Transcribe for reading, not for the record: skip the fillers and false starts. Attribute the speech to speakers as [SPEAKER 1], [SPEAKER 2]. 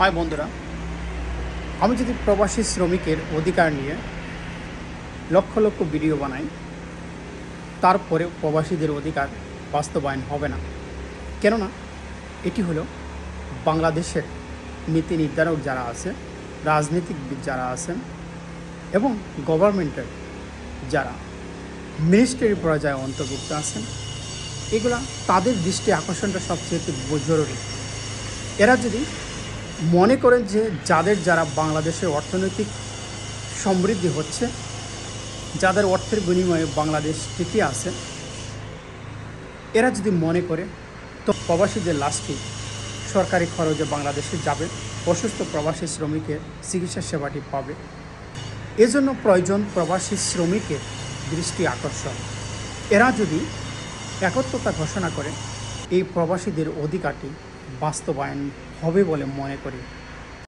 [SPEAKER 1] High বন্ধুরা, আমি যদি প্রবাসী শ্রমিকের অধিকার নিয়ে লক্ষ লক্ষ ভিডিও বানাই, তারপরে প্রবাসীদের অধিকার বাস্তবায়ন হবে না। কেননা এটি হলো বাংলাদেশের নীতি নির্ধারক যারা আছে, রাজনীতিকবিদ যারা আছেন এবং গভর্নমেন্টের যারা মিনিস্ট্রি পর্যায়ে অন্তর্ভুক্ত আছেন, এগুলা তাদের দৃষ্টি আকর্ষণটা সবচেয়ে জরুরি। এরা যদি মনে করেন যে যারা বাংলাদেশের অর্থনৈতিক সমৃদ্ধি হচ্ছে, যাদের অর্থের বিনিময়ে বাংলাদেশ টিকে আছে, এরা যদি মনে করে তো প্রবাসীদের লাশটি সরকারি খরচে বাংলাদেশে যাবে, অসুস্থ প্রবাসী শ্রমিকের চিকিৎসা সেবাটি পাবে। এজন্য প্রয়োজন প্রবাসী শ্রমিকের দৃষ্টি আকর্ষণ। এরা যদি একত্রতা ঘোষণা করে, এই প্রবাসীদের অধিকারটি বাস্তবায়ন হবে বলে মনে করি।